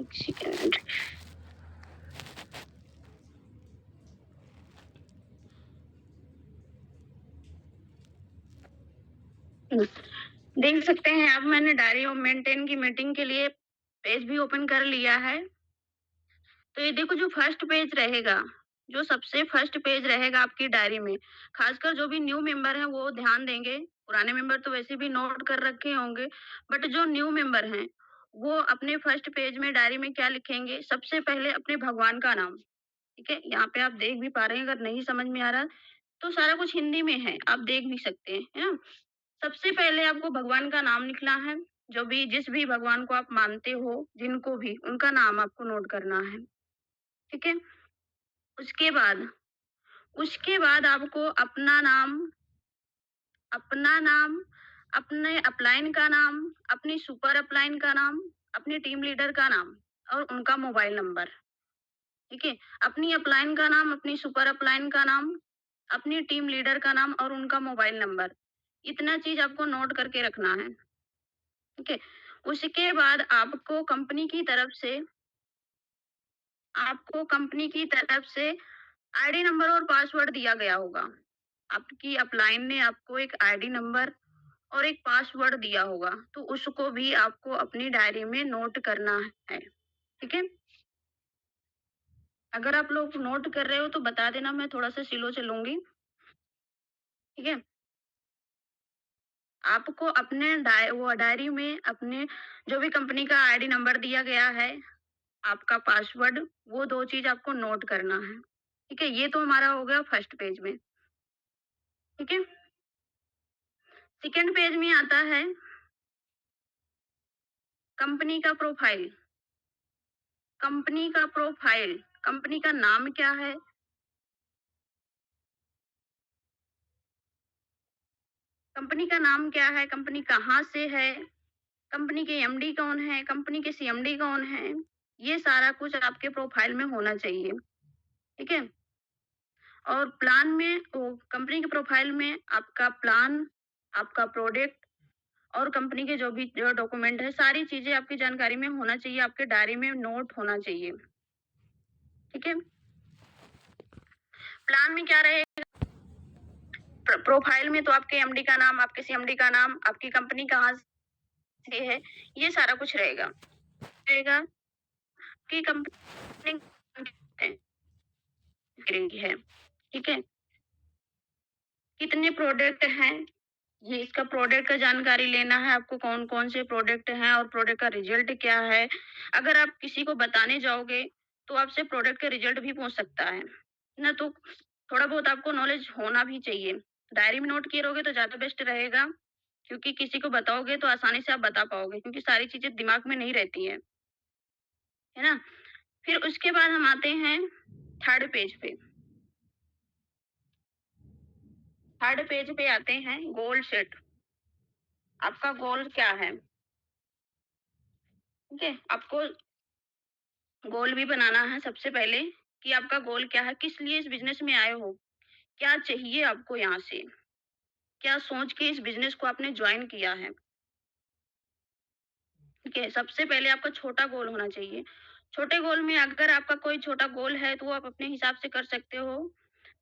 एक सेकंड। देख सकते हैं आप, मैंने डायरी ऑफ मेंटेन की मीटिंग के लिए पेज भी ओपन कर लिया है। तो ये देखो, जो फर्स्ट पेज रहेगा, जो सबसे फर्स्ट पेज रहेगा आपकी डायरी में, खासकर जो भी न्यू मेंबर हैं वो ध्यान देंगे। पुराने मेंबर तो वैसे भी नोट कर रखे होंगे, बट जो न्यू मेंबर हैं वो अपने फर्स्ट पेज में डायरी में क्या लिखेंगे? सबसे पहले अपने भगवान का नाम। ठीक है, यहाँ पे आप देख भी पा रहे हैं, अगर नहीं समझ में आ रहा तो सारा कुछ हिंदी में है, आप देख भी सकते हैं, है ना? सबसे पहले आपको भगवान का नाम लिखना है। जो भी जिस भी भगवान को आप मानते हो, जिनको भी, उनका नाम आपको नोट करना है। ठीक है? उसके बाद उसके बाद आपको अपना नाम, अपने अपलाइन का नाम, अपनी सुपर अपलाइन का नाम, अपने टीम लीडर का नाम और उनका मोबाइल नंबर। ठीक है? अपनी अपलाइन का नाम, अपनी सुपर अपलाइन का नाम, अपनी टीम लीडर का नाम और उनका मोबाइल नंबर। इतना चीज़ आपको नोट करके रखना है। ठीक है? उसके बाद आपको कंपनी की तरफ से आईडी नंबर और पासवर्ड दिया गया होगा। आपकी अपलाइन ने आपको एक आईडी नंबर और एक पासवर्ड दिया होगा, तो उसको भी आपको अपनी डायरी में नोट करना है। ठीक है? अगर आप लोग नोट कर रहे हो तो बता देना, मैं थोड़ा-सा स्लो चलूँगी। ठीक है? आपको अपने डायरी में अपने जो भी कंपनी का आईडी नंबर दिया गया है, आपका पासवर्ड, वो 2 चीज़ आपको नोट करना है। ठीक है? ये तो हमारा हो गया फर्स्ट पेज में। ठीक है? सेकंड पेज में आता है कंपनी का प्रोफाइल। कंपनी का नाम क्या है? कंपनी का नाम क्या है? कंपनी कहाँ से है? कंपनी के एमडी कौन है? कंपनी के सीएमडी कौन है? ये सारा कुछ आपके प्रोफाइल में होना चाहिए। ठीक है? और प्लान में कंपनी के प्रोफाइल में आपका प्लान, आपका प्रोडक्ट और कंपनी के जो डॉक्यूमेंट है, सारी चीज़ें आपकी जानकारी में होना चाहिए, आपके डायरी में नोट होना चाहिए। ठीक है? प्लान में क्या रहेगा? प्रोफाइल में तो आपके एमडी का नाम, आपके सीएमडी का नाम, आपकी कंपनी कहाँ से है, ये सारा कुछ रहेगा। रहेगा कि कंपनी है। ठीक है? कितने प्रोडक्ट हैं, ये इसका प्रोडक्ट का जानकारी लेना है आपको, कौन-कौन से प्रोडक्ट हैं और प्रोडक्ट का रिजल्ट क्या है। अगर आप किसी को बताने जाओगे, तो आपसे प्रोडक्ट का रिजल्ट भी पूछ सकता है ना? तो थोड़ा बहुत आपको नॉलेज होना भी चाहिए। डायरी में नोट किए रहोगे तो ज़्यादा बेस्ट रहेगा, क्योंकि किसी को बताओगे तो आसानी से आप बता पाओगे, क्योंकि सारी चीज़ें दिमाग में नहीं रहती हैं, है ना? फिर उसके बाद हम आते हैं थर्ड पेज पे। थर्ड पेज पे आते हैं गोल सेट। आपका गोल क्या है? ठीक है? आपको गोल भी बनाना है सबसे पहले, कि आपका गोल क्या है? किस लिए इस बिज़नेस में आए हो? क्या चाहिए आपको यहाँ से? क्या सोच के इस बिज़नेस को आपने जॉइन किया है? ठीक है? सबसे पहले आपका छोटा गोल होना चाहिए। छोटे गोल में अगर आपका कोई छोटा गोल है तो वो आप अपने हिसाब से कर सकते हो।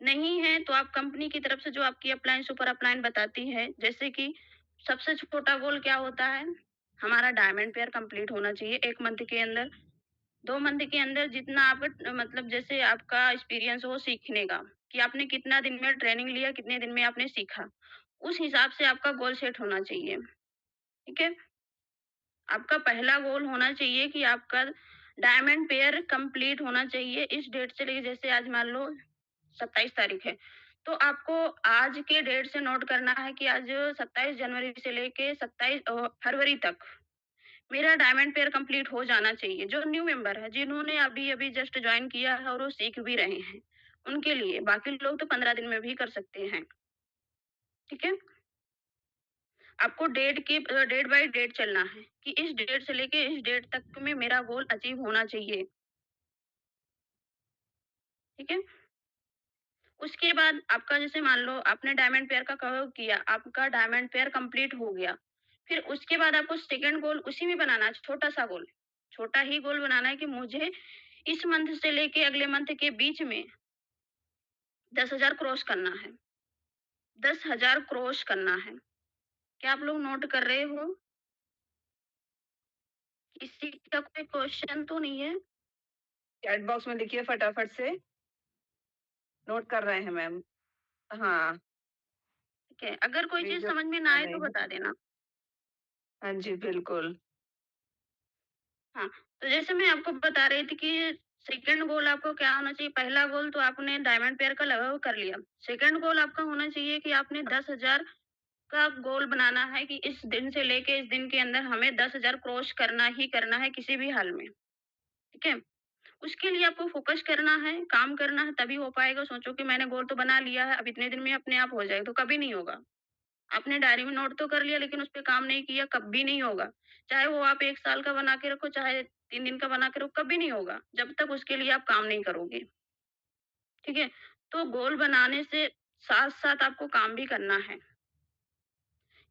नहीं है तो आप कंपनी की तरफ से जो आपकी अपलाइन, सुपर अपलाइन बताती है, जैसे कि सबसे छोटा गोल क्या होता है? हमारा डायमंड पेयर कंप्लीट होना चाहिए 1 मंथ के अंदर। 2 मंथ के अंदर जितना आप मतलब जैसे आपका एक्सपीरियंस हो सीखने का, कि आपने कितना दिन में ट्रेनिंग लिया, कितने दिन में आपने सीखा, उस हिसाब से आपका गोल सेट होना चाहिए। ठीक है? आपका पहला गोल होना चाहिए कि आपका डायमंड पेयर कंप्लीट होना चाहिए इस डेट से लेके, जैसे आज मान लो 27 तारीख है, तो आपको आज के डेट से नोट करना है कि आज 27 जनवरी से लेके 27 फरवरी तक मेरा डायमंड पेयर कंप्लीट हो जाना चाहिए। जो न्यू मेंबर है, जिन्होंने अभी-अभी जस्ट जॉइन किया है और वो सीख भी रहे हैं, उनके लिए। बाकी लोग तो 15 दिन में भी कर सकते हैं। ठीक है? आपको डेट बाय डेट चलना है, कि इस डेट से लेके इस डेट तक में मेरा गोल अचीव होना चाहिए। ठीक है? उसके बाद आपका जैसे मान लो आपने डायमंड पेयर का कवर किया, आपका डायमंड पेयर कंप्लीट हो गया। फिर उसके बाद आपको सेकंड गोल उसी में बनाना है, छोटा-सा गोल। छोटा ही गोल बनाना है कि मुझे इस मंथ से लेके अगले मंथ के बीच में 10,000 क्रॉस करना है। 10,000 क्रॉस करना है। क्या आप लोग नोट कर रहे हो? किसी का कोई क्वेश्चन तो नहीं है? चैट बॉक्स में लिखिए फटाफट से, नोट कर रहे हैं मैम। हाँ, ठीक है, अगर कोई प्लीज़ चीज़ नोट समझ में ना कर आए रहे तो हैं। बता देना। हाँ जी, बिल्कुल। हाँ, तो जैसे मैं आपको बता रही थी कि सेकंड गोल आपको क्या होना चाहिए, पहला गोल तो आपने डायमंड पेयर का लगा वो कर लिया। सेकंड गोल आपका होना चाहिए कि आपने 10,000 का गोल बनाना है कि इस दिन से लेके इस दिन के अंदर हमें 10,000 क्रॉस करना ही करना है किसी भी हाल में, ठीक है? उसके लिए आपको फ़ोकस करना है, काम करना है तभी हो पाएगा। सोचो कि मैंने गोल तो बना लिया है, अब इतने दिन में अपने आप हो जाएगा, तो कभी नहीं होगा। आपने डायरी में नोट तो कर लिया लेकिन उस पे काम नहीं किया, कभी नहीं होगा। चाहे वो आप 1 साल का बना के रखो, चाहे 3 दिन का बना के रखो, कभी नहीं होगा, जब तक उसके लिए आप काम नहीं करोगे, ठीक है? तो गोल बनाने से साथ-साथ आपको काम भी करना है।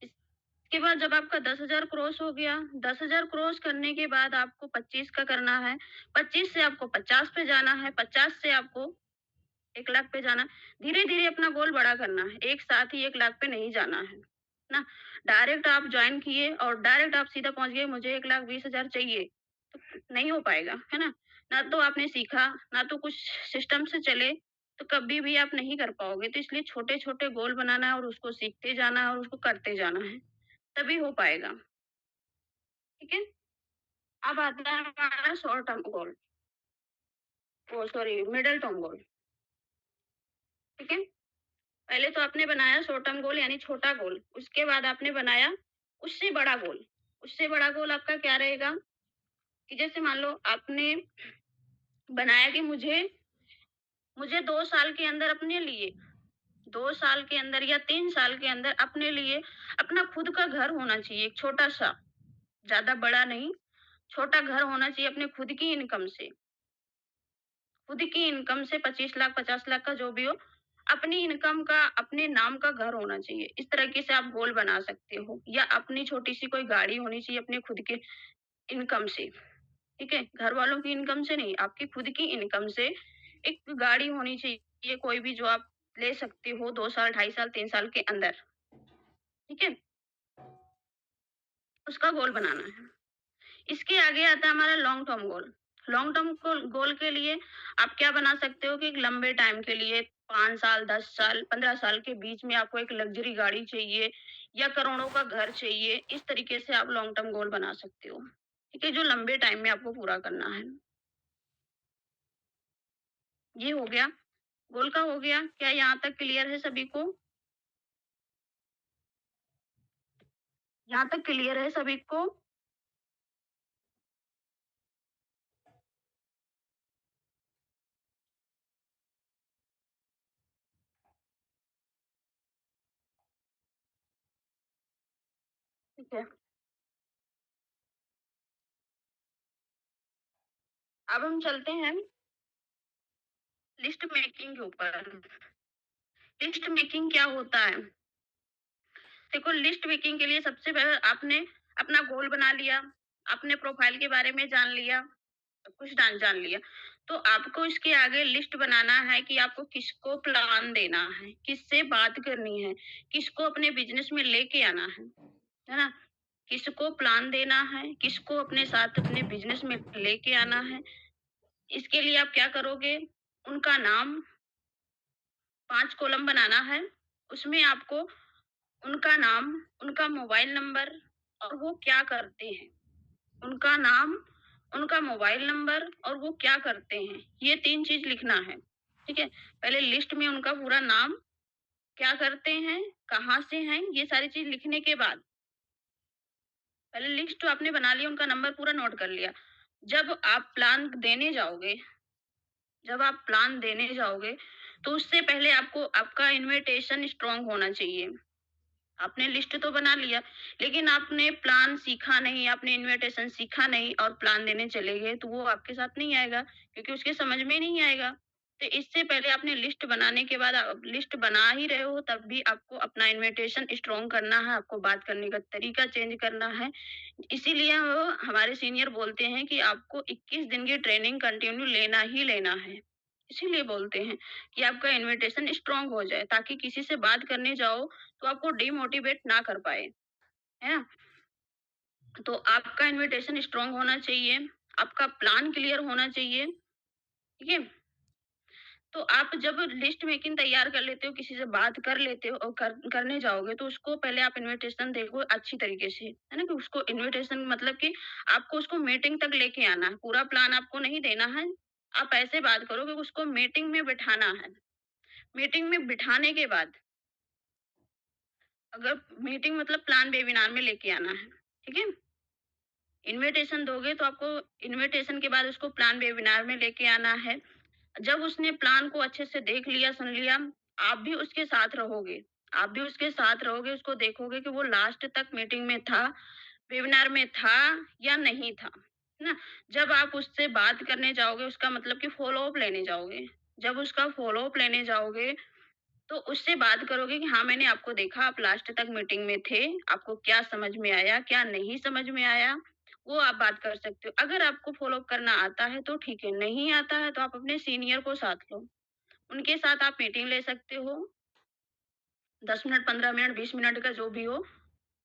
इसके बाद जब आपका 10,000 क्रॉस हो गया, 10,000 क्रॉस करने के बाद आपको 25 का करना है, 25 से आपको 50 पे जाना है, 50 से आपको 1 लाख पे जाना है। धीरे-धीरे अपना गोल बड़ा करना है, एक साथ ही 1 लाख पे नहीं जाना है, ना? डायरेक्ट आप जॉइन किए और डायरेक्ट आप सीधा पहुँच गए मुझे 1,20,000 चाहिए, तो नहीं हो पाएगा, है ना? ना तो आपने सीखा, ना तो कुछ सिस्टम से चले, तो कभी भी आप नहीं कर पाओगे। तो इसलिए छोटे-छोटे गोल बनाना है और उसको सीखते जाना है और उसको करते जाना है, तभी हो पाएगा, ठीक है? अब आता है हमारा short term goal, oh sorry middle term goal, ठीक है? पहले तो आपने बनाया शॉर्ट टर्म गोल यानी छोटा गोल, उसके बाद आपने बनाया उससे बड़ा गोल। उससे बड़ा गोल आपका क्या रहेगा कि जैसे मान लो आपने बनाया कि मुझे मुझे 2 साल के अंदर अपने लिए 2 साल के अंदर या 3 साल के अंदर अपने लिए अपना खुद का घर होना चाहिए, एक छोटा-सा, ज़्यादा बड़ा नहीं, छोटा घर होना चाहिए अपने खुद की इनकम से। खुद की इनकम से 25 लाख 50 लाख का जो भी हो, अपनी इनकम का अपने नाम का घर होना चाहिए। इस तरीके से आप गोल बना सकते हो या अपनी छोटी-सी कोई गाड़ी होनी चाहिए अपने खुद के इनकम से, ठीक है? घर वालों की इनकम से नहीं, आपकी खुद की इनकम से एक गाड़ी होनी चाहिए कोई भी जो आप ले सकते हो 2 साल, 2.5 साल, 3 साल के अंदर, ठीक है? उसका गोल बनाना है। इसके आगे आता है हमारा long term goal. Long term goal goal के लिए आप क्या बना सकते हो कि एक लंबे टाइम के लिए 5 साल, 10 साल, 15 साल के बीच में आपको एक लग्ज़री गाड़ी चाहिए या करोड़ों का घर चाहिए। इस तरीके से आप लॉन्ग टर्म गोल बना सकते हो। ठीक है? जो लंबे टाइम में आपको पूरा करना है। ये हो गया, गोल का हो गया। क्या यहाँ तक क्लियर है सभी को? यहाँ तक क्लियर है सभी को? ठीक है। अब हम चलते हैं लिस्ट मेकिंग के ऊपर। लिस्ट मेकिंग क्या होता है? देखो लिस्ट मेकिंग के लिए सबसे पहले आपने अपना गोल बना लिया, आपने प्रोफाइल के बारे में जान लिया, सब कुछ जान जान लिया। तो आपको इसके आगे लिस्ट बनाना है कि आपको किसको प्लान देना है, किससे बात करनी है, किसको अपने बिज़नेस में लेके आना है ना? किसको प्लान देना है, किसको अपने साथ अपने बिज़नेस में लेके आना है। इसके लिए आप क्या करोगे, उनका नाम 5 कॉलम बनाना है। उसमें आपको उनका नाम, उनका मोबाइल नंबर और वो क्या करते हैं। उनका नाम, उनका मोबाइल नंबर और वो क्या करते हैं, ये 3 चीज़ लिखना है, ठीक है? पहले लिस्ट में उनका पूरा नाम, क्या करते हैं, कहाँ से हैं, ये सारी चीज़ लिखने के बाद पहले लिस्ट तो आपने बना लिया, उनका नंबर पूरा नोट कर लिया। जब आप प्लान देने जाओगे जब आप प्लान देने जाओगे, तो उससे पहले आपको आपका इन्विटेशन स्ट्रॉन्ग होना चाहिए। आपने लिस्ट तो बना लिया, लेकिन आपने प्लान सीखा नहीं, आपने इन्विटेशन सीखा नहीं और प्लान देने चले गए, तो वो आपके साथ नहीं आएगा, क्योंकि उसके समझ में नहीं आएगा। तो इससे पहले आपने लिस्ट बनाने के बाद आप लिस्ट बना ही रहे हो तब भी आपको अपना इन्विटेशन स्ट्रॉन्ग करना है, आपको बात करने का तरीका चेंज करना है। इसीलिए वो हमारे सीनियर बोलते हैं कि आपको 21 दिन की ट्रेनिंग कंटिन्यू लेना ही लेना है। इसीलिए बोलते हैं कि आपका इन्विटेशन स्ट्रॉन्ग हो जाए ताकि किसी से बात करने जाओ तो आपको डिमोटिवेट ना कर पाए, है ना? तो आपका इन्विटेशन स्ट्रॉन्ग होना चाहिए, आपका प्लान क्लियर होना चाहिए, ठीक है? तो आप जब लिस्ट मेकिंग तैयार कर लेते हो, किसी से बात कर लेते हो और करने जाओगे तो उसको पहले आप इन्विटेशन देखो अच्छी तरीके से, है ना? कि उसको इन्विटेशन मतलब कि आपको उसको मीटिंग तक लेके आना है, पूरा प्लान आपको नहीं देना है। आप ऐसे बात करो कि उसको मीटिंग में बिठाना है। मीटिंग में बिठाने के बाद अगर मीटिंग मतलब प्लान वेबिनार में लेके आना है, ठीक है? इन्विटेशन दोगे तो आपको इन्विटेशन के बाद उसको प्लान वेबिनार में लेके आना है। जब उसने प्लान को अच्छे से देख लिया, सुन लिया, आप भी उसके साथ रहोगे। आप भी उसके साथ रहोगे, उसको देखोगे कि वो लास्ट तक मीटिंग में था, वेबिनार में था या नहीं था, है ना? जब आप उससे बात करने जाओगे, उसका मतलब कि फ़ॉलो अप लेने जाओगे। जब उसका फ़ॉलो अप लेने जाओगे, तो उससे बात करोगे कि हाँ, मैंने आपको देखा, आप लास्ट तक मीटिंग में थे, आपको क्या समझ में आया, क्या नहीं समझ में आया, वो आप बात कर सकते हो। अगर आपको फ़ॉलो अप करना आता है तो ठीक है, नहीं आता है तो आप अपने सीनियर को साथ लो। उनके साथ आप मीटिंग ले सकते हो, 10 मिनट, 15 मिनट, 20 मिनट का जो भी हो,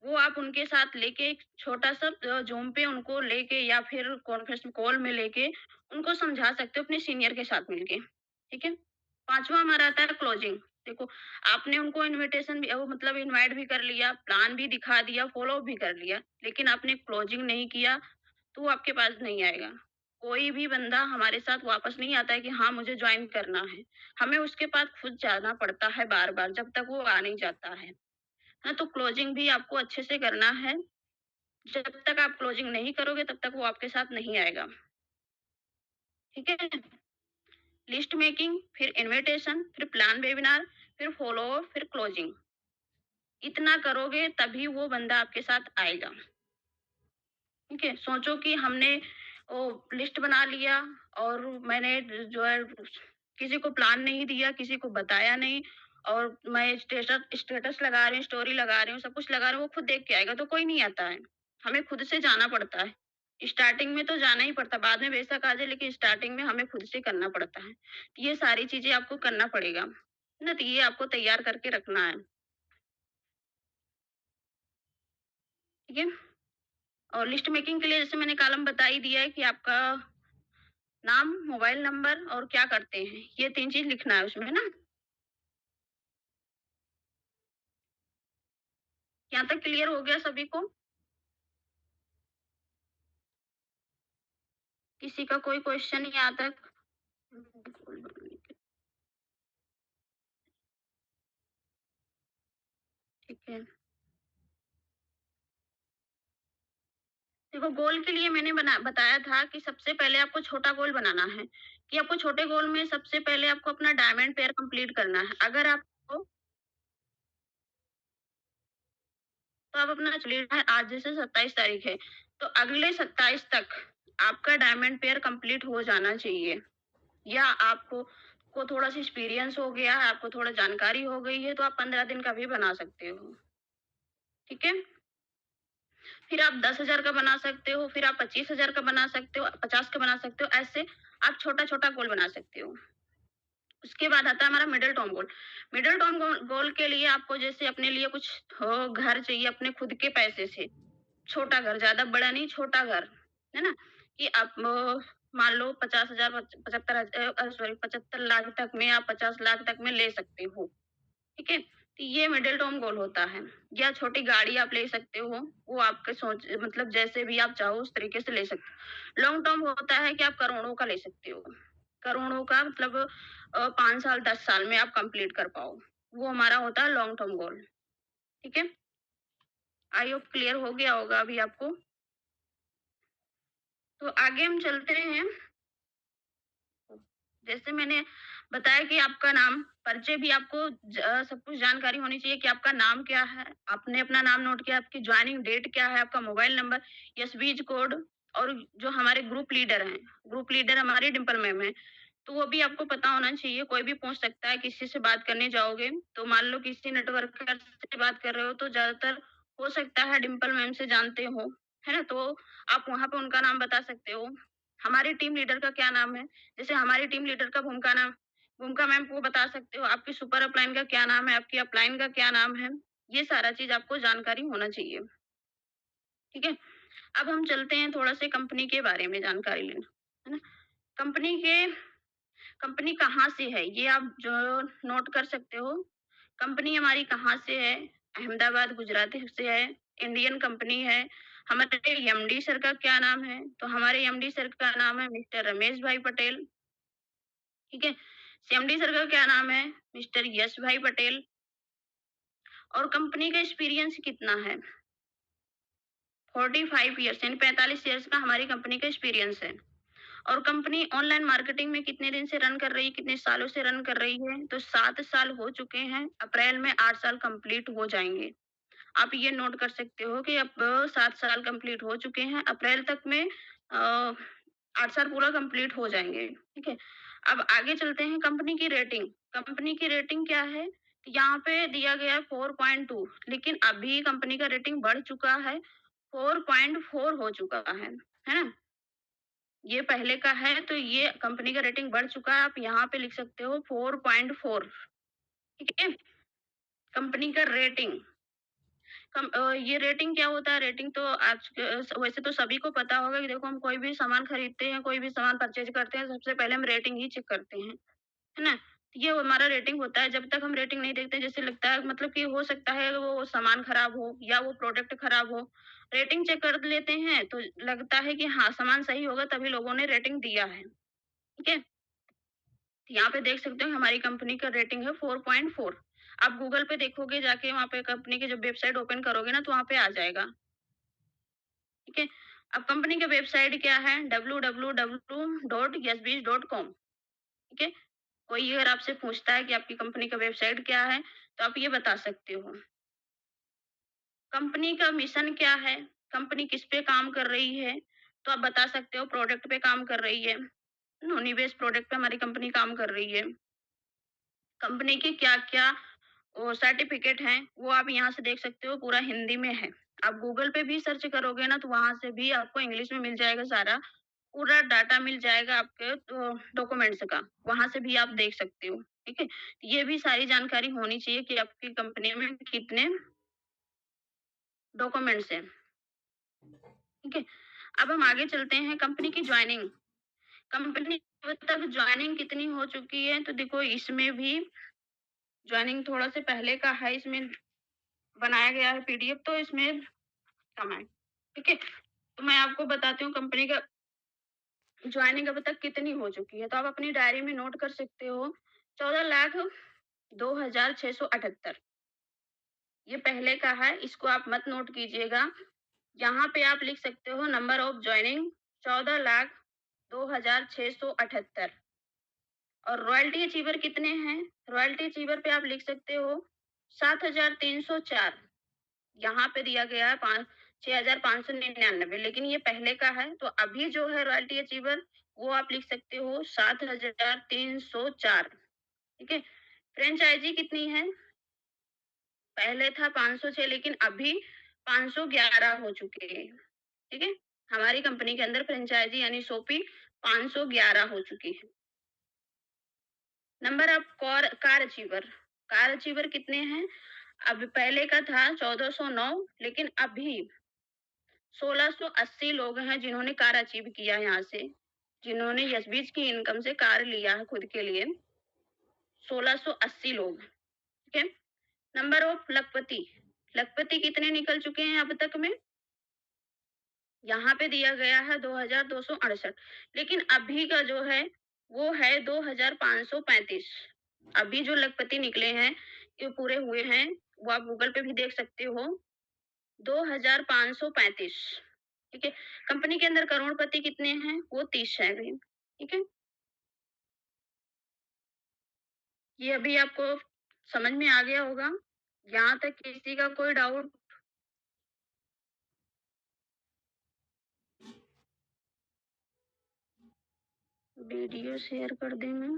वो आप उनके साथ लेके एक छोटा-सा ज़ूम पे उनको लेके या फिर कॉन्फ्रेंस कॉल में लेके उनको समझा सकते हो अपने सीनियर के साथ मिलके, ठीक है? 5वां हमारा आता है क्लोजिंग। देखो, आपने उनको इन्विटेशन भी मतलब इनवाइट भी कर लिया, प्लान भी दिखा दिया, फ़ॉलो अप भी कर लिया, लेकिन आपने क्लोजिंग नहीं किया, तो वो आपके पास नहीं आएगा। कोई भी बंदा हमारे साथ वापस नहीं आता है कि हाँ, मुझे जॉइन करना है। हमें उसके पास खुद जाना पड़ता है बार-बार जब तक वो आ नहीं जाता है। हाँ, तो क्लोजिंग भी आपको अच्छे से करना है। जब तक आप क्लोजिंग नहीं करोगे तब तक वो आपके साथ नहीं आएगा। ठीक है? लिस्ट मेकिंग, फिर इन्विटेशन, फिर प्लान वेबिनार, फिर फॉलो अप, फिर क्लोजिंग। इतना करोगे तभी वो बंदा आपके साथ आएगा। ठीक है? सोचो कि हमने वो लिस्ट बना लिया और मैंने जो है किसी को प्लान नहीं दिया, किसी को बताया नहीं और मैं स्टेटस स्टेटस लगा रही हूँ, स्टोरी लगा रही हूँ, सब कुछ लगा रही हूँ, वो खुद देख के आएगा तो कोई नहीं आता है। हमें खुद से जाना पड़ता है। स्टार्टिंग में तो जाना ही पड़ता है, बाद में बेशक आ जाए लेकिन स्टार्टिंग में हमें खुद से करना पड़ता है। ये सारी चीज़ें आपको करना पड़ेगा, है ना? तो ये आपको तैयार करके रखना है, ठीक है? और लिस्ट मेकिंग के लिए जैसे मैंने कॉलम बता ही दिया है कि आपका नाम, मोबाइल नंबर और क्या करते हैं, ये 3 चीज़ लिखना है उसमें, है ना? यहाँ तक क्लियर हो गया सभी को? किसी का कोई क्वेश्चन यहाँ तक? ठीक है। देखो गोल के लिए मैंने बताया था कि सबसे पहले आपको छोटा गोल बनाना है, कि आपको छोटे गोल में सबसे पहले आपको अपना डायमंड पेयर कंप्लीट करना है। अगर आपको तो आप अपना चलिए आज जैसे 27 तारीख है, तो अगले 27 तक आपका डायमंड पेयर कंप्लीट हो जाना चाहिए। या आपको थोड़ा-सा एक्सपीरियंस हो गया है, आपको थोड़ा जानकारी हो गई है, तो आप 15 दिन का भी बना सकते हो, ठीक है? फिर आप 10,000 का बना सकते हो, फिर आप 25,000 का बना सकते हो, 50 का बना सकते हो, ऐसे आप छोटा-छोटा गोल बना सकते हो। उसके बाद आता है हमारा middle term goal. Middle term goal के लिए आपको जैसे अपने लिए कुछ घर चाहिए अपने खुद के पैसे से। छोटा घर, ज़्यादा बड़ा नहीं, छोटा घर, है ना? कि आप मान लो 50,000 सॉरी 75 लाख तक में आप 50 लाख तक में ले सकते हो, ठीक है? तो ये मिडल टर्म गोल होता है। या छोटी गाड़ी आप ले सकते हो, वो आपके सोच मतलब जैसे भी आप चाहो उस तरीके से ले सकते हो। लॉन्ग टर्म होता है कि आप करोड़ों का ले सकते हो। करोड़ों का मतलब 5 साल, 10 साल में आप कंप्लीट कर पाओ। वो हमारा होता है लॉन्ग टर्म गोल, ठीक है? आई होप क्लियर हो गया होगा अभी आपको। तो आगे हम चलते हैं। जैसे मैंने बताया कि आपका नाम, परिचय भी आपको सब कुछ जानकारी होनी चाहिए कि आपका नाम क्या है, आपने अपना नाम नोट किया, आपकी जॉइनिंग डेट क्या है, आपका मोबाइल नंबर, एसबीज कोड और जो हमारे ग्रुप लीडर हैं, ग्रुप लीडर हमारी डिंपल मैम है। तो वो भी आपको पता होना चाहिए, कोई भी पूछ सकता है, किसी से बात करने जाओगे, तो मान लो किसी नेटवर्कर से बात कर रहे हो, तो ज़्यादातर हो सकता है डिम्पल मैम से जानते हो, है ना? तो आप वहाँ पे उनका नाम बता सकते हो। हमारे टीम लीडर का क्या नाम है? जैसे हमारी टीम लीडर का भूमिका मैम को बता सकते हो, आपकी सुपर अपलाइन का क्या नाम है, आपकी अपलाइन का क्या नाम है? ये सारा चीज़ आपको जानकारी होना चाहिए, ठीक है? अब हम चलते हैं थोड़ा-से कंपनी के बारे में जानकारी लेने, है ना? कंपनी के कंपनी कहाँ से है, ये आप जो नोट कर सकते हो। कंपनी हमारी कहाँ से है? अहमदाबाद, गुजरात से है, इंडियन कंपनी है। हमारे एमडी सर का क्या नाम है? तो हमारे एमडी सर का नाम है मिस्टर रमेश भाई पटेल, ठीक है? सीएमडी सर का क्या नाम है? मिस्टर यश भाई पटेल। और कंपनी का एक्सपीरियंस कितना है? 45 ईयर्स यानी 45 ईयर्स का हमारी कंपनी का एक्सपीरियंस है। और कंपनी ऑनलाइन मार्केटिंग में कितने दिन से रन कर रही है, कितने सालों से रन कर रही है? तो 7 साल हो चुके हैं, अप्रैल में 8 साल कंप्लीट हो जाएँगे। आप ये नोट कर सकते हो कि अब 7 साल कंप्लीट हो चुके हैं, अप्रैल तक में 8 साल पूरा कंप्लीट हो जाएँगे, ठीक है? अब आगे चलते हैं कंपनी की रेटिंग। कंपनी की रेटिंग क्या है? यहाँ पे दिया गया है 4.2, लेकिन अभी कंपनी का रेटिंग बढ़ चुका है, 4.4 हो चुका है ना? ये पहले का है, तो ये कंपनी का रेटिंग बढ़ चुका है, आप यहाँ पे लिख सकते हो 4.4, ठीक है? कंपनी का रेटिंग। ये रेटिंग क्या होता है? रेटिंग तो वैसे तो सभी को पता होगा कि देखो हम कोई भी सामान खरीदते हैं, कोई भी सामान परचेज़ करते हैं, सबसे पहले हम रेटिंग ही चेक करते हैं, है ना? ये हमारा रेटिंग होता है, जब तक हम रेटिंग नहीं देखते जैसे लगता है मतलब कि हो सकता है वो सामान खराब हो या वो प्रोडक्ट खराब हो। रेटिंग चेक कर लेते हैं तो लगता है कि हाँ, सामान सही होगा तभी लोगों ने रेटिंग दिया है, ठीक है? यहाँ पे देख सकते हो हमारी कंपनी का रेटिंग है 4.4। आप गूगल पे देखोगे जाके वहाँ पे कंपनी की जब वेबसाइट ओपन करोगे ना तो वहाँ पे आ जाएगा, ठीक है? अब कंपनी की वेबसाइट क्या है? www.yesbees.com, ठीक है? कोई अगर आपसे पूछता है कि आपकी कंपनी का वेबसाइट क्या है, तो आप ये बता सकते हो। कंपनी का मिशन क्या है? कंपनी किस पे काम कर रही है? तो आप बता सकते हो प्रोडक्ट पे काम कर रही है। निवेश प्रोडक्ट पे हमारी कंपनी काम कर रही है। कंपनी की क्या-क्या सर्टिफ़िकेट हैं, वो आप यहाँ से देख सकते हो, पूरा हिंदी में है। आप गूगल पे भी सर्च करोगे ना, तो वहाँ से भी आपको इंग्लिश में मिल जाएगा सारा, पूरा डाटा मिल जाएगा आपके डॉक्यूमेंट्स का, वहाँ से भी आप देख सकते हो, ठीक है? ये भी सारी जानकारी होनी चाहिए कि आपकी कंपनी में कितने डॉक्यूमेंट्स हैं, ठीक है? अब हम आगे चलते हैं कंपनी की जॉइनिंग। कंपनी अब तक जॉइनिंग कितनी हो चुकी है, तो देखो इसमें भी जॉइनिंग थोड़ा से पहले का है, इसमें बनाया गया है पीडीएफ तो इसमें कम है, ठीक है? तो मैं आपको बताती हूँ कंपनी का जॉइनिंग अब तक कितनी हो चुकी है, तो आप अपनी डायरी में नोट कर सकते हो 14,02,678। ये पहले का है, इसको आप मत नोट कीजिएगा। यहाँ पे आप लिख सकते हो नंबर ऑफ जॉइनिंग 14,02,678। और रॉयल्टी अचीवर कितने हैं? रॉयल्टी अचीवर पे आप लिख सकते हो 7,304। यहाँ पे दिया गया है 6,599, लेकिन ये पहले का है, तो अभी जो है रॉयल्टी अचीवर वो आप लिख सकते हो 7,304, ठीक है? फ्रेंचाइजी कितनी है? पहले था 506, लेकिन अभी 511 हो चुके हैं, ठीक है? हमारी कंपनी के अंदर फ्रेंचाइजी यानी शॉपी 511 हो चुकी है। नंबर ऑफ कार अचीवर कितने हैं? अब पहले का था 1409, लेकिन अभी 1680 लोग हैं जिन्होंने कार अचीव किया है यहाँ से, जिन्होंने यशबीज की इनकम से कार लिया है खुद के लिए, 1680 लोग, ठीक है? नंबर ऑफ लखपति कितने निकल चुके हैं अब तक में? यहाँ पे दिया गया है 2268, लेकिन अभी का जो है वो है 2535। अभी जो लखपति निकले हैं, ये पूरे हुए हैं, वो आप गूगल पे भी देख सकते हो, 2535, ठीक है? कंपनी के अंदर करोड़पति कितने हैं? वो 30 है अभी, ठीक है? ये अभी आपको समझ में आ गया होगा। यहाँ तक किसी का कोई डाउट? वीडियो शेयर कर दें मैं।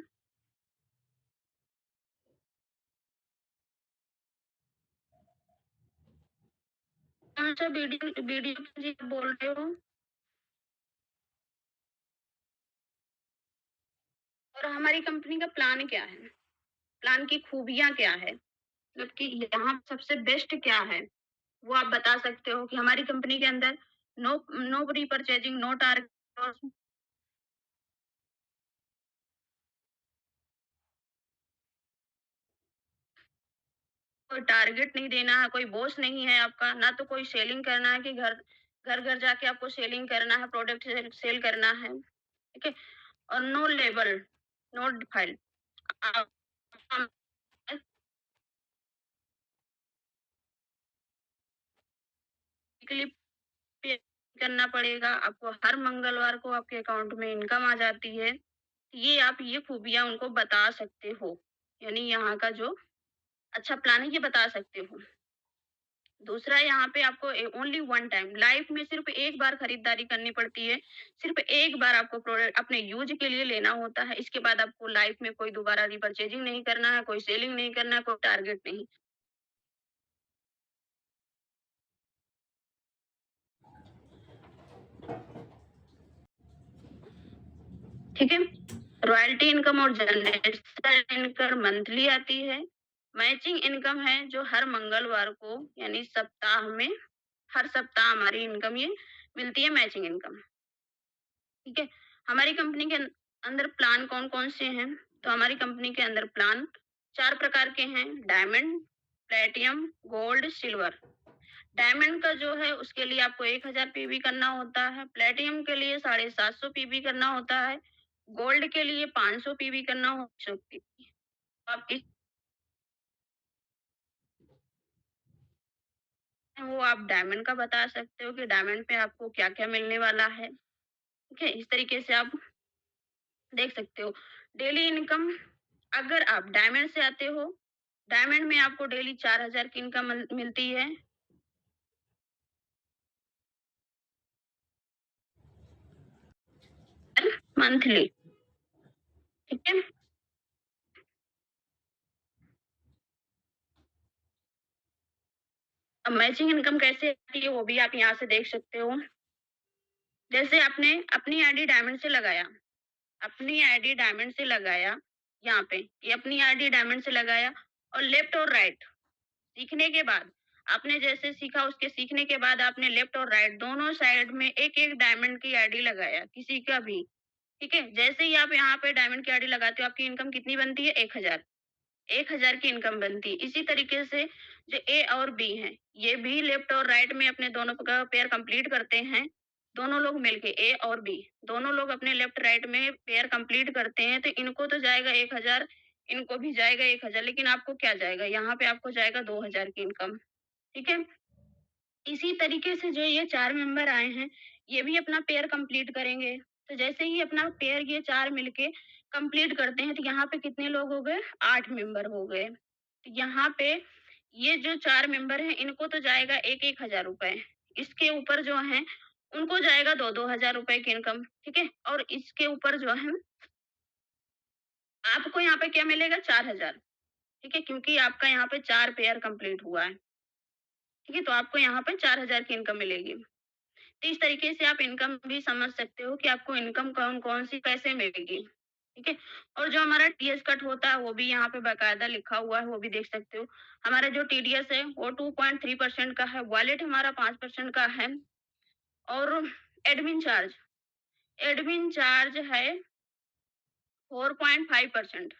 कौन-सा वीडियो वीडियो जी बोल रहे हो? और हमारी कंपनी का प्लान क्या है? प्लान की खूबियाँ क्या है? मतलब कि यहाँ सबसे बेस्ट क्या है? वो आप बता सकते हो कि हमारी कंपनी के अंदर no no repurchasing, no target loss, कोई टारगेट नहीं देना है, कोई बॉस नहीं है आपका, ना तो कोई सेलिंग करना है कि घर-घर जाके आपको सेलिंग करना है, प्रोडक्ट सेल करना है, ठीक है? और नो लेबल, नो फाइल। आप वीकली पे करना पड़ेगा, आपको हर मंगलवार को आपके अकाउंट में इनकम आ जाती है। ये आप ये खूबियाँ उनको बता सकते हो, यानी यहाँ का जो अच्छा प्लान है ये बता सकते हो। दूसरा यहाँ पे आपको ओनली वन टाइम लाइफ में सिर्फ एक बार खरीदारी करनी पड़ती है। सिर्फ एक बार आपको प्रोडक्ट अपने यूज के लिए लेना होता है। इसके बाद आपको लाइफ में कोई दोबारा रीपरचेजिंग नहीं करना है, कोई सेलिंग नहीं करना है, कोई टारगेट नहीं। ठीक है? रॉयल्टी इनकम और जनरेशन इनकम मंथली आती है। मैचिंग इनकम है जो हर मंगलवार को यानी सप्ताह में हर सप्ताह हमारी इनकम ये मिलती है मैचिंग इनकम। ठीक है? हमारी कंपनी के अंदर प्लान कौन-कौन से हैं? तो हमारी कंपनी के अंदर प्लान 4 प्रकार के हैं, diamond, platinum, gold, silver. Diamond का जो है उसके लिए आपको 1000 पीवी करना होता है, प्लैटिनम के लिए 750 पीवी करना होता है, गोल्ड के लिए 500 पीवी करना हो सकती है। आप इस वो आप डायमंड का बता सकते हो कि डायमंड पे आपको क्या-क्या मिलने वाला है, ठीक है? इस तरीके से आप देख सकते हो। डेली इनकम अगर आप डायमंड से आते हो, डायमंड में आपको डेली 4000 की इनकम मिलती है, मंथली, ठीक है? अब मैचिंग इनकम कैसे आती है वो भी आप यहाँ से देख सकते हो। जैसे आपने अपनी आईडी डायमंड से लगाया, अपनी आईडी डायमंड से लगाया, यहाँ पे, ये अपनी आईडी डायमंड से लगाया और लेफ्ट और राइट सीखने के बाद आपने जैसे सीखा उसके सीखने के बाद आपने लेफ्ट और राइट दोनों साइड में एक-एक डायमंड की आईडी लगाया, किसी का भी, ठीक है? जैसे ही आप यहाँ पे डायमंड की आईडी लगाते हो, आपकी इनकम कितनी बनती है? 1000। 1000 की इनकम बनती है। इसी तरीके से जो ए और बी हैं, ये भी लेफ्ट और राइट में अपने दोनों का पेयर कंप्लीट करते हैं। दोनों लोग मिलके ए और बी, दोनों लोग अपने लेफ्ट राइट में पेयर कंप्लीट करते हैं, तो इनको तो जाएगा 1000, इनको भी जाएगा 1000, लेकिन आपको क्या जाएगा? यहाँ पे आपको जाएगा 2000 की इनकम, ठीक है? इसी तरीके से जो ये 4 मेंबर आए हैं, ये भी अपना पेयर कंप्लीट करेंगे। तो जैसे ही अपना पेयर ये 4 मिलके कंप्लीट करते हैं, तो यहाँ पे कितने लोग हो गए? 8 मेंबर हो गए। तो यहाँ पे ये जो 4 मेंबर हैं, इनको तो जाएगा 1-1 हज़ार रुपए। इसके ऊपर जो हैं, उनको जाएगा 2-2 हज़ार रुपए की इनकम, ठीक है? और इसके ऊपर जो है, आपको यहाँ पे क्या मिलेगा? 4,000, ठीक है? क्योंकि आपका यहाँ पे 4 पेयर कंप्लीट हुआ है, ठीक है? तो आपको यहाँ पे 4,000 की इनकम मिलेगी। तो इस तरीके से आप इनकम भी समझ सकते हो कि आपको इनकम कौन-कौन सी कैसे मिलेगी, ठीक है? और जो हमारा टीडीएस कट होता है वो भी यहाँ पे बाकायदा लिखा हुआ है, वो भी देख सकते हो। हमारा जो टीडीएस है वो 2.3% का है, वॉलेट हमारा 5% का है और एडमिन एडमिन चार्ज है 4.5%।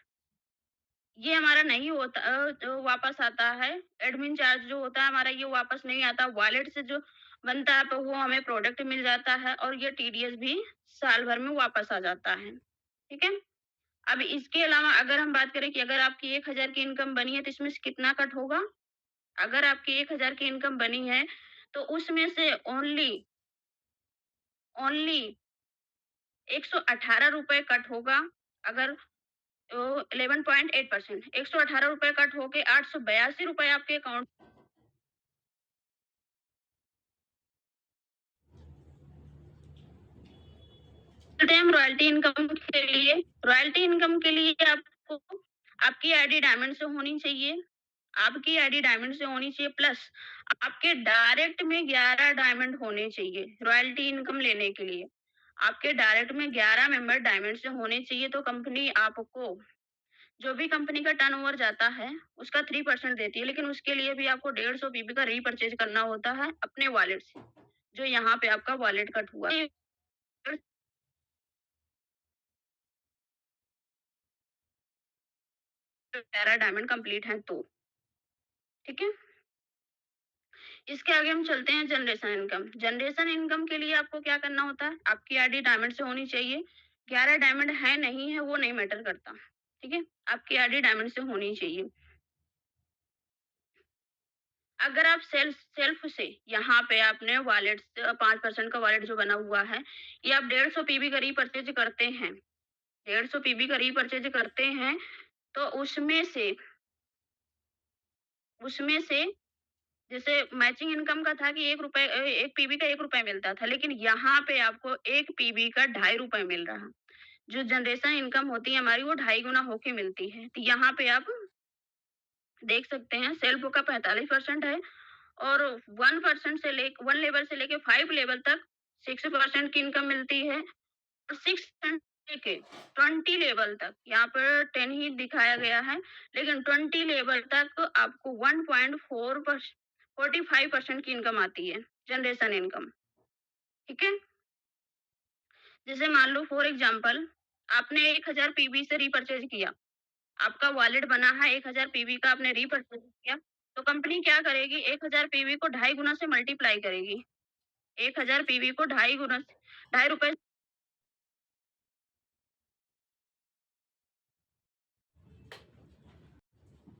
ये हमारा नहीं होता जो वापस आता है, एडमिन चार्ज जो होता है हमारा ये वापस नहीं आता, वॉलेट से जो बनता है तो वो हमें प्रोडक्ट मिल जाता है और ये टीडीएस भी साल भर में वापस आ जाता है, ठीक है? अब इसके अलावा अगर हम बात करें कि अगर आपकी 1000 की इनकम बनी है तो इसमें से कितना कट होगा? अगर आपकी 1000 की इनकम बनी है, तो उसमें से ओनली ओनली ₹118 कट होगा। अगर तो 11.8% ₹118 कट होके ₹882 आपके अकाउंट चलते हैं हम रॉयल्टी इनकम के लिए। रॉयल्टी इनकम के लिए आपको आपकी आईडी डायमंड से होनी चाहिए। आपकी आईडी डायमंड से होनी चाहिए प्लस आपके डायरेक्ट में 11 डायमंड होने चाहिए रॉयल्टी इनकम लेने के लिए। आपके डायरेक्ट में 11 मेंबर डायमंड से होने चाहिए तो कंपनी आपको जो भी कंपनी का टर्नओवर जाता है उसका 3% देती है, लेकिन उसके लिए भी आपको 150 पीबी का रीपरचेज करना होता है अपने वॉलेट से, जो यहाँ पे आपका वॉलेट कट हुआ। 11 डायमंड कंप्लीट हैं तो, ठीक है? इसके आगे हम चलते हैं जनरेशन इनकम। जनरेशन इनकम के लिए आपको क्या करना होता है? आपकी आईडी डायमंड से होनी चाहिए। 11 डायमंड है, नहीं है, वो नहीं मैटर करता, ठीक है? आपकी आईडी डायमंड से होनी चाहिए। अगर आप सेल्फ से यहाँ पे आपने वॉलेट 5% का वॉलेट जो बना हुआ है, ये आप 150 पीबी का रीपरचेज करते हैं, 150 पीबी का रीपरचेज करते हैं, तो उसमें से जैसे मैचिंग इनकम का था कि 1 पीबी का 1 रुपए मिलता था, लेकिन यहाँ पे आपको 1 पीबी का ₹2.5 मिल रहा। जो जनरेशन इनकम होती है हमारी वो 2.5 गुना होके मिलती है। तो यहाँ पे आप देख सकते हैं सेल्फ का 45% है और 1% से ले 1 लेवल से लेके 5 लेवल तक 6% की इनकम मिलती है और 6 लेके 20 लेवल तक, यहाँ पर 10 ही दिखाया गया है, लेकिन 20 लेवल तक आपको 1.45% की इनकम आती है, जनरेशन इनकम, ठीक है? जैसे मान लो फॉर एग्जांपल आपने 1000 पीबी से रीपरचेज किया, आपका वॉलेट बना है 1000 पीबी का, आपने रीपरचेज किया, तो कंपनी क्या करेगी 1000 पीबी को 2.5 गुना से मल्टीप्लाई करेगी। 1000 पीबी को 2.5 गुना से ₹2.5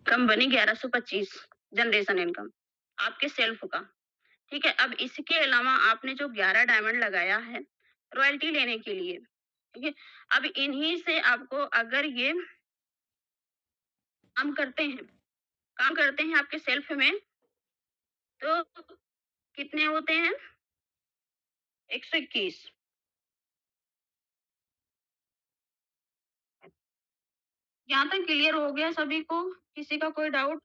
कम बनी 1125 जनरेशन इनकम आपके सेल्फ का, ठीक है? अब इसके अलावा आपने जो 11 डायमंड लगाया है रॉयल्टी लेने के लिए, ठीक है? अब इन्हीं से आपको अगर ये काम करते हैं काम करते हैं आपके सेल्फ में तो कितने होते हैं? 121। यहाँ तक क्लियर हो गया सभी को? किसी का कोई डाउट?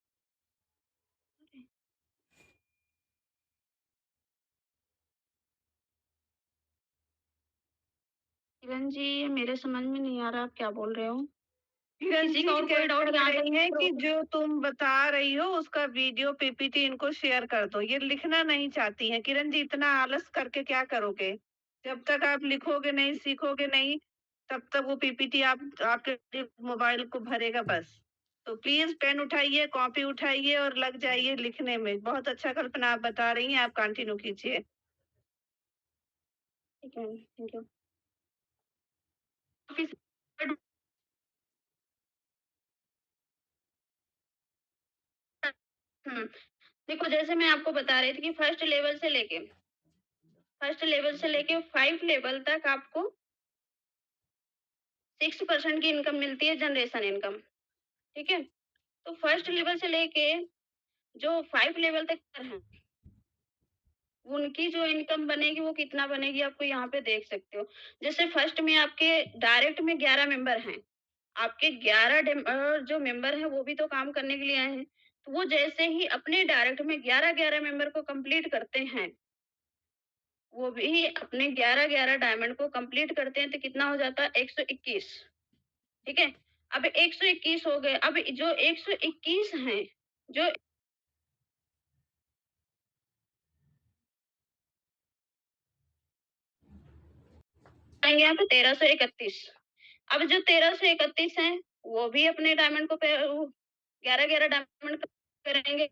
किरण जी, मेरे समझ में नहीं आ रहा आप क्या बोल रहे हो? किरण किसी जी का और क्या कोई डाउट कर यहाँ रही है तक? कि जो तुम बता रही हो उसका वीडियो पीपीटी इनको शेयर कर दो। ये लिखना नहीं चाहती हैं। किरण जी इतना आलस करके क्या करोगे? जब तक आप लिखोगे नहीं, सीखोगे नहीं, तब तक वो पीपीटी आपके मोबाइल को भरेगा बस। तो प्लीज़ पेन उठाइए, कॉपी उठाइए और लग जाइए लिखने में। बहुत अच्छा कल्पना आप बता रही हैं, आप कंटिन्यू कीजिए। ठीक है, थैंक यू। हुँ, देखो जैसे मैं आपको बता रही थी कि फर्स्ट लेवल से लेके 5 लेवल तक आपको 6% की इनकम मिलती है जनरेशन इनकम, ठीक है? तो फर्स्ट लेवल से लेके जो 5 लेवल तक हैं, उनकी जो इनकम बनेगी वो कितना बनेगी आपको यहाँ पे देख सकते हो। जैसे फर्स्ट में आपके डायरेक्ट में 11 मेंबर हैं। आपके 11 जो मेंबर हैं वो भी तो काम करने के लिए आए हैं। तो वो जैसे ही अपने डायरेक्ट में 11-11 मेंबर को कंप्लीट करते हैं, वो भी अपने 11-11 डायमंड को कंप्लीट करते हैं तो कितना हो जाता है 121, ठीक है? अब 121 हो गए, अब जो 121 हैं, जो आएँगे यहाँ पे 1331। अब जो 1331 हैं, वो भी अपने डायमंड को 11-11 डायमंड करेंगे,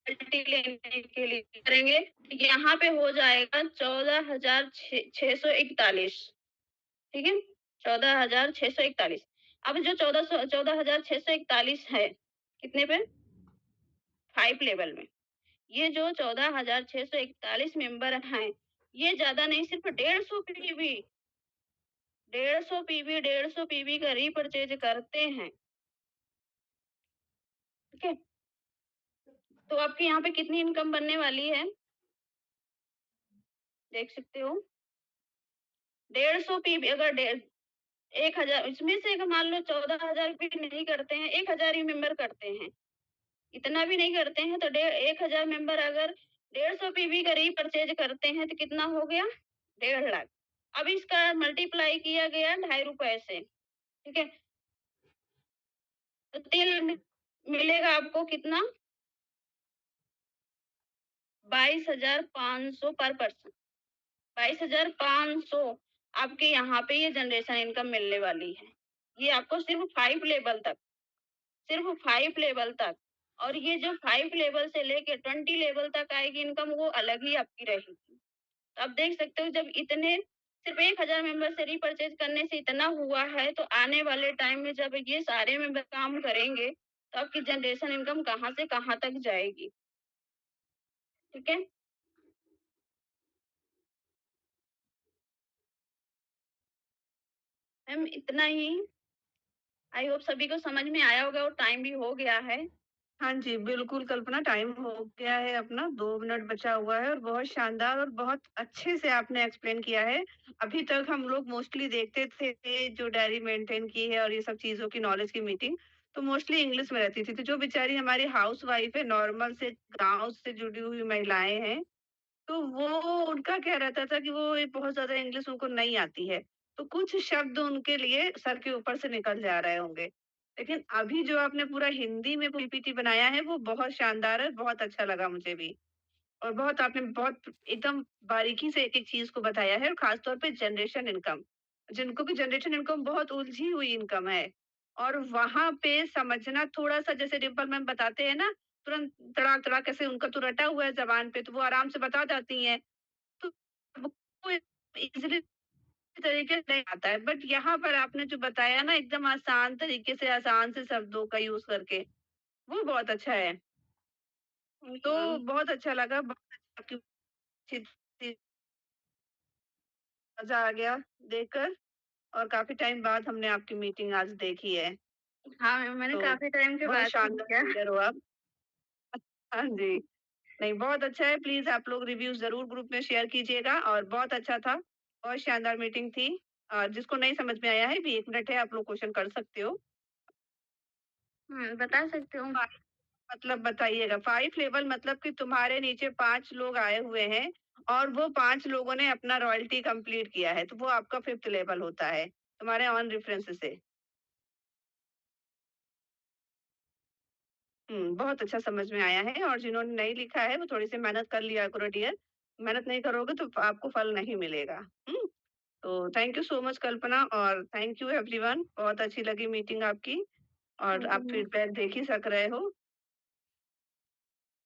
रॉयल्टी लेने के लिए करेंगे, यहाँ पे हो जाएगा 14,641, ठीक है? 14,641। अब जो 14,641 है, कितने पे? 5 लेवल में। ये जो 14,641 मेंबर हैं, ये ज़्यादा नहीं सिर्फ 150 पीबी का रीपरचेज करते हैं, ठीक है? तो आपके यहाँ पे कितनी इनकम बनने वाली है? देख सकते हो। 150 पीबी अगर डेढ़ 1000 इसमें से अगर मान लो 14,000 भी नहीं करते हैं, 1000 ही मेंबर करते हैं। इतना भी नहीं करते हैं तो 1000 मेंबर अगर 150 पीबी का रीपरचेज़ करते हैं तो कितना हो गया? 1.5 लाख। अब इसका मल्टीप्लाई किया गया ₹2.5 से, ठीक है? तो तेल में मिलेगा आपको कितना? 22,500 पर पर्सन। 22,500 आपके यहाँ पे ये जनरेशन इनकम मिलने वाली है। ये आपको सिर्फ़ 5 लेवल तक, सिर्फ़ 5 लेवल तक। और ये जो 5 लेवल से लेके 20 लेवल तक आएगी इनकम वो अलग ही आपकी रहेगी। तो आप देख सकते हो जब इतने सिर्फ़ 1,000 मेंबर से रीपरचेज़ करने से इतना हुआ है, तो आने वाले टाइम में जब ये सारे मेंबर काम करेंगे, तो आपकी जनरेशन इनकम कहाँ से कहाँ तक जाएगी, ठीक है? मैम इतना ही, आई होप सभी को समझ में आया होगा और टाइम भी हो गया है। हाँ जी, बिल्कुल कल्पना, टाइम हो गया है अपना, 2 मिनट बचा हुआ है और बहुत शानदार और बहुत अच्छे से आपने एक्सप्लेन किया है। अभी तक हम लोग मोस्टली देखते थे जो डायरी मेंटेन की है और ये सब चीज़ों की नॉलेज की मीटिंग, तो मोस्टली इंग्लिश में रहती थी। तो जो बेचारी हमारी हाउसवाइफ है, नॉर्मल से गाँव से जुड़ी हुई महिलाएँ हैं, तो वो उनका क्या रहता था कि वो ये बहुत ज़्यादा इंग्लिश उनको नहीं आती है, तो कुछ शब्द उनके लिए सर के ऊपर से निकल जा रहे होंगे। लेकिन अभी जो आपने पूरा हिंदी में पीपीटी बनाया है, वो बहुत शानदार है, बहुत अच्छा लगा मुझे भी। और बहुत आपने बहुत एकदम बारीकी से एक-एक चीज़ को बताया है और ख़ास तौर पे जनरेशन इनकम, जिनको कि जनरेशन इनकम बहुत उलझी हुई इनकम है। और वहाँ पे समझना थोड़ा-सा, जैसे डिम्पल मैम बताते हैं ना, तुरंत तड़ाक-तड़ाक ऐसे उनका तो रटा हुआ है ज़बान पे, तो वो आराम से बता जाती हैं। तो वो इज़िली तरीके से नहीं आता है। बट यहाँ पर आपने जो बताया ना एकदम आसान तरीके से, आसान से शब्दों का यूज़ करके, वो बहुत अच्छा है। थैंक तो यू मैम। बहुत अच्छा लगा, बहुत अच्छा आपकी बातचीत, मज़ा आ गया देखकर। और काफ़ी टाइम बाद हमने आपकी मीटिंग आज देखी है। हाँ मैम, मैंने तो काफ़ी टाइम के बहुत बाद ही शानदार किया। लीडर हो आप। हाँ जी। नहीं, बहुत अच्छा है, प्लीज़ आप लोग रिव्यू ज़रूर ग्रुप में शेयर कीजिएगा और बहुत अच्छा था, बहुत शानदार मीटिंग थी। जिसको नहीं समझ में आया है, अभी 1 मिनट है, आप लोग क्वेश्चन कर सकते हो। बता सकती हूँ। 5 मतलब बताइएगा, 5 लेवल मतलब कि तुम्हारे नीचे 5 लोग आए हुए हैं और वो 5 लोगों ने अपना रॉयल्टी कंप्लीट किया है, तो वो आपका 5th लेवल होता है, तुम्हारे ऑन रेफरेंस से। बहुत अच्छा समझ में आया है और जिन्होंने नहीं लिखा है, वो थोड़ी-सी मेहनत कर लिया करो डियर। मेहनत नहीं करोगे तो आपको फल नहीं मिलेगा। हुँ? तो थैंक यू सो मच कल्पना और थैंक यू एवरीवन। बहुत अच्छी लगी मीटिंग आपकी और थैंक यू आप मैम। फीडबैक देख ही सक रहे हो।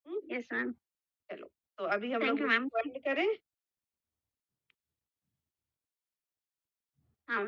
हुँ? Yes ma'am. चलो, तो अभी हम लोग थैंक यू मैम। मीटिंग को एंड करें? हाँ।